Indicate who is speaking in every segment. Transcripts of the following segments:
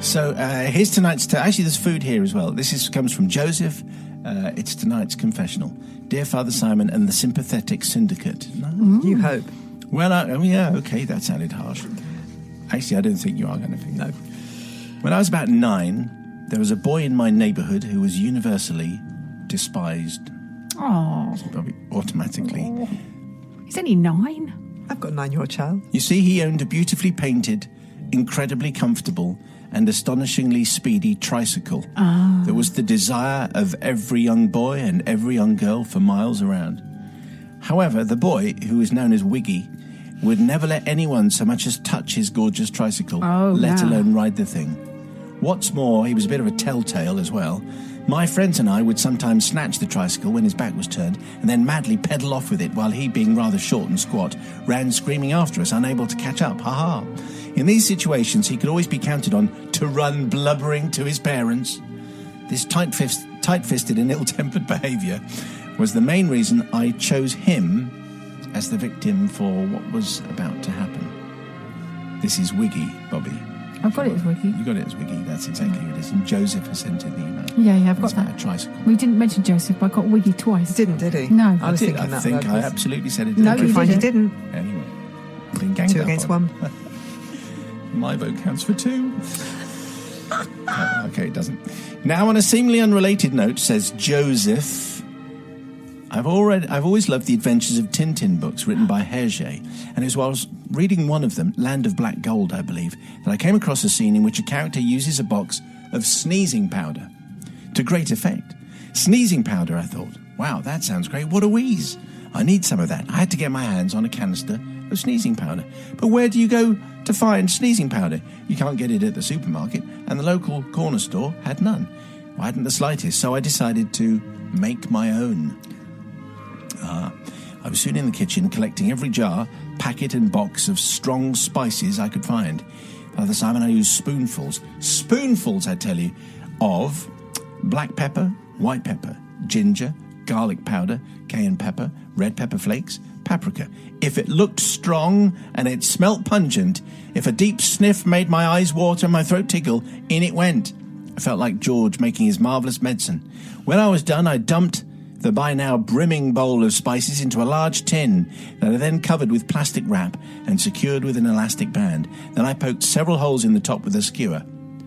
Speaker 1: So here's tonight's... Actually, there's food here as well. Comes from Joseph. It's tonight's confessional. Dear Father Simon and the sympathetic syndicate.
Speaker 2: No. You hope.
Speaker 1: Well, yeah, okay, that sounded harsh. Actually, I don't think you are going to think that. When I was about 9, there was a boy in my neighbourhood who was universally despised.
Speaker 3: Oh.
Speaker 1: Probably automatically.
Speaker 3: Oh. He's only 9.
Speaker 2: I've got a 9-year-old child.
Speaker 1: You see, he owned a beautifully painted, incredibly comfortable and astonishingly speedy tricycle that was the desire of every young boy and every young girl for miles around. However, the boy, who is known as Wiggy, would never let anyone so much as touch his gorgeous tricycle, let alone ride the thing. What's more, he was a bit of a telltale as well. My friends and I would sometimes snatch the tricycle when his back was turned and then madly pedal off with it while he, being rather short and squat, ran screaming after us, unable to catch up. Ha-ha. In these situations, he could always be counted on to run blubbering to his parents. This tight-fisted and ill-tempered behaviour was the main reason I chose him as the victim for what was about to happen. This is Wiggy, Bobby.
Speaker 3: I've got it as Wiggy.
Speaker 1: You got it as Wiggy, that's exactly what it is. And Joseph has sent in the email.
Speaker 3: Yeah, I've got that.
Speaker 1: A tricycle.
Speaker 3: We didn't mention Joseph, but I got Wiggy twice.
Speaker 2: Didn't, did he?
Speaker 3: No.
Speaker 2: I was thinking
Speaker 1: I
Speaker 2: that.
Speaker 1: think I absolutely said it.
Speaker 3: No, you
Speaker 2: fine, you didn't.
Speaker 1: Anyway, been ganged
Speaker 2: 2
Speaker 1: up
Speaker 2: against
Speaker 1: on.
Speaker 2: 1.
Speaker 1: My vote counts for 2. Okay, it doesn't. Now, on a seemingly unrelated note, says Joseph, I've always loved the adventures of Tintin books written by Hergé, and it was while I was reading one of them, Land of Black Gold, I believe, that I came across a scene in which a character uses a box of sneezing powder to great effect. Sneezing powder, I thought. Wow, that sounds great. What a wheeze. I need some of that. I had to get my hands on a canister of sneezing powder. But where do you go to find sneezing powder? You can't get it at the supermarket, and the local corner store had none. I hadn't the slightest, so I decided to make my own. I was soon in the kitchen collecting every jar, packet and box of strong spices I could find. Father Simon, I used spoonfuls, I tell you, of black pepper, white pepper, ginger, garlic powder, cayenne pepper, red pepper flakes, paprika. If it looked strong and it smelt pungent, if a deep sniff made my eyes water and my throat tickle, in it went. I felt like George making his marvellous medicine. When I was done, I dumped the by now brimming bowl of spices into a large tin that I then covered with plastic wrap and secured with an elastic band. Then I poked several holes in the top with a skewer.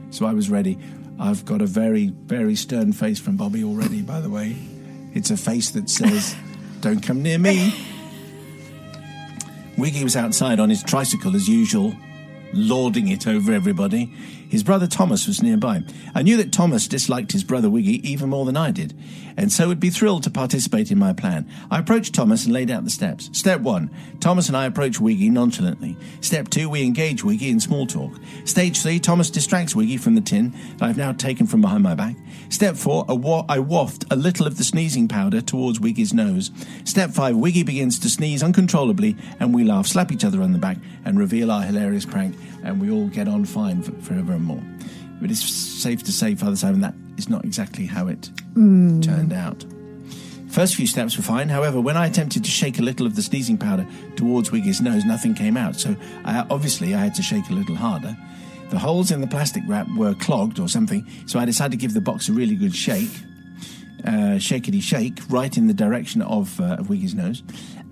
Speaker 1: So I was ready. I've got a very, very stern face from Bobby already, by the way. It's a face that says, don't come near me. Wiggy was outside on his tricycle as usual, lording it over everybody. His brother Thomas was nearby. I knew that Thomas disliked his brother Wiggy even more than I did, and so would be thrilled to participate in my plan. I approached Thomas and laid out the steps. Step 1, Thomas and I approach Wiggy nonchalantly. Step 2, we engage Wiggy in small talk. Stage 3, Thomas distracts Wiggy from the tin that I've now taken from behind my back. Step 4, I waft a little of the sneezing powder towards Wiggy's nose. Step 5, Wiggy begins to sneeze uncontrollably, and we laugh, slap each other on the back, and reveal our hilarious prank, and we all get on fine forever and more. But it's safe to say, Father Simon, that is not exactly how it turned out. First few steps were fine. However, when I attempted to shake a little of the sneezing powder towards Wiggy's nose, nothing came out. So obviously I had to shake a little harder. The holes in the plastic wrap were clogged or something, so I decided to give the box a really good shake. Shakety shake, right in the direction of Wiggy's nose.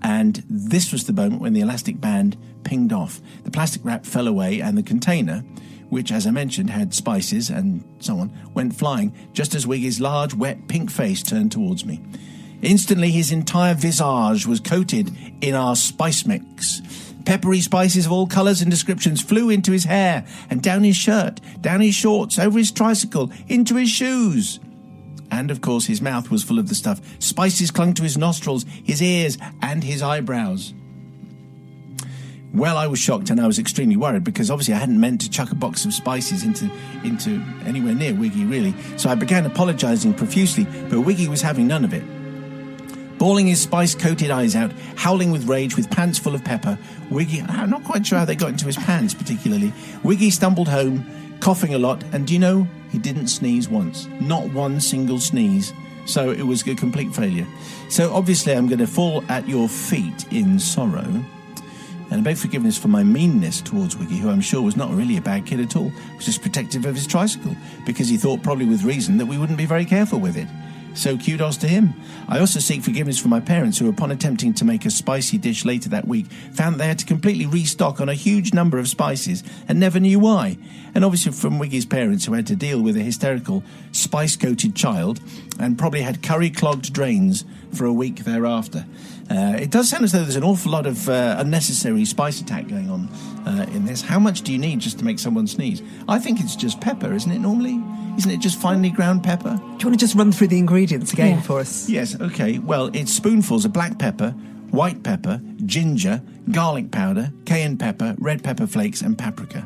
Speaker 1: And this was the moment when the elastic band pinged off. The plastic wrap fell away, and the container, which, as I mentioned, had spices and so on, went flying just as Wiggy's large, wet, pink face turned towards me. Instantly, his entire visage was coated in our spice mix. Peppery spices of all colours and descriptions flew into his hair and down his shirt, down his shorts, over his tricycle, into his shoes. And, of course, his mouth was full of the stuff. Spices clung to his nostrils, his ears, and his eyebrows. Well, I was shocked and I was extremely worried because obviously I hadn't meant to chuck a box of spices into anywhere near Wiggy, really. So I began apologising profusely, but Wiggy was having none of it. Bawling his spice-coated eyes out, howling with rage, with pants full of pepper, Wiggy... I'm not quite sure how they got into his pants, particularly. Wiggy stumbled home, coughing a lot, and do you know, he didn't sneeze once. Not one single sneeze. So it was a complete failure. So obviously I'm going to fall at your feet in sorrow. And I beg forgiveness for my meanness towards Wiggy, who I'm sure was not really a bad kid at all. He was just protective of his tricycle, because he thought, probably with reason, that we wouldn't be very careful with it. So kudos to him. I also seek forgiveness from my parents, who, upon attempting to make a spicy dish later that week, found they had to completely restock on a huge number of spices and never knew why. And obviously from Wiggy's parents, who had to deal with a hysterical, spice-coated child and probably had curry-clogged drains for a week thereafter. It does sound as though there's an awful lot of unnecessary spice attack going on in this. How much do you need just to make someone sneeze? I think it's just pepper, isn't it, normally? Isn't it just finely ground pepper?
Speaker 2: Do you want to just run through the ingredients again for us?
Speaker 1: Yes, okay. Well, it's spoonfuls of black pepper, white pepper, ginger, garlic powder, cayenne pepper, red pepper flakes and paprika.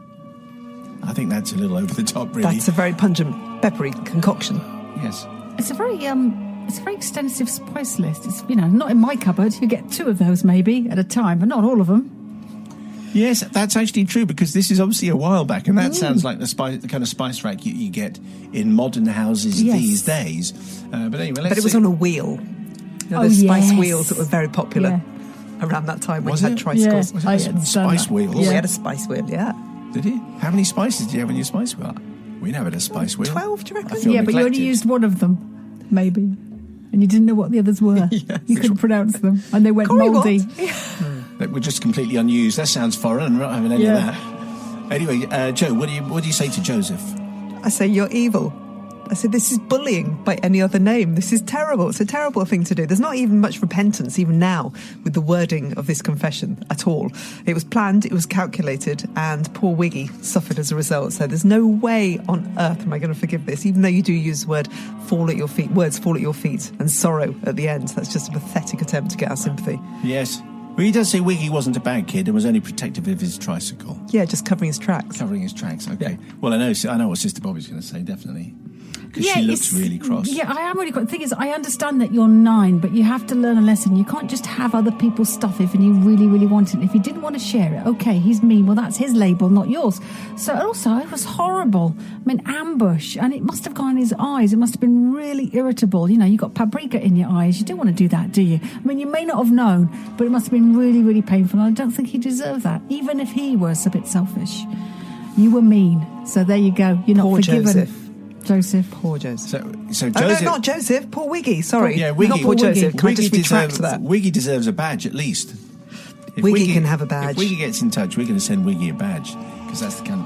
Speaker 1: I think that's a little over the top, really.
Speaker 2: That's a very pungent, peppery concoction.
Speaker 1: Yes.
Speaker 3: It's a very extensive spice list. It's, not in my cupboard. You get 2 of those maybe at a time, but not all of them.
Speaker 1: Yes, that's actually true, because this is obviously a while back, and that sounds like the kind of spice rack you get in modern houses these days. But anyway, let's
Speaker 2: But it was
Speaker 1: see.
Speaker 2: on a wheel. Those spice wheels that were very popular around that time when
Speaker 1: Was
Speaker 2: you had
Speaker 1: it?
Speaker 2: tricycles.
Speaker 1: Was it a spice wheel?
Speaker 2: We had a spice wheel,
Speaker 1: Did you? How many spices did you have in your spice wheel? We never had a spice wheel.
Speaker 2: 12, do you reckon?
Speaker 1: I feel
Speaker 3: Yeah, but you only
Speaker 1: neglected.
Speaker 3: used one of them, maybe. And you didn't know what the others were. You couldn't pronounce them. And they went
Speaker 2: Corey,
Speaker 3: mouldy.
Speaker 1: That were just completely unused. That sounds foreign. I'm not having any of that. Anyway, Joe, what do you say to Joseph?
Speaker 2: I say, you're evil. I said, this is bullying by any other name. This is terrible. It's a terrible thing to do. There's not even much repentance, even now, with the wording of this confession at all. It was planned, it was calculated, and poor Wiggy suffered as a result. So there's no way on earth am I going to forgive this, even though you do use the words fall at your feet, and sorrow at the end. That's just a pathetic attempt to get our sympathy.
Speaker 1: Yes. Well, he does say Wiggy wasn't a bad kid and was only protective of his tricycle.
Speaker 2: Yeah, just covering his tracks.
Speaker 1: Covering his tracks, okay. Yeah. Well, I know what Sister Bobby's going to say, definitely. Because she looks really cross.
Speaker 3: Yeah, I am really cross. The thing is, I understand that you're 9, but you have to learn a lesson. You can't just have other people's stuff if you really, really want it. If he didn't want to share it, okay, he's mean. Well, that's his label, not yours. So also, it was horrible. I mean, ambush. And it must have gone in his eyes. It must have been really irritable. You got paprika in your eyes. You don't want to do that, do you? I mean, you may not have known, but it must have been really, really painful. And I don't think he deserved that, even if he was a bit selfish. You were mean. So there you go. You're not forgiven. Joseph.
Speaker 2: Poor Joseph.
Speaker 1: So Joseph...
Speaker 2: Oh, no, not Joseph. Poor Wiggy. Sorry.
Speaker 1: Yeah, Wiggy.
Speaker 2: Not poor Joseph. Can I just retract
Speaker 1: deserves,
Speaker 2: that?
Speaker 1: Wiggy deserves a badge, at least. If
Speaker 2: Wiggy can have a badge.
Speaker 1: If Wiggy gets in touch, we're going to send Wiggy a badge, because that's the kind of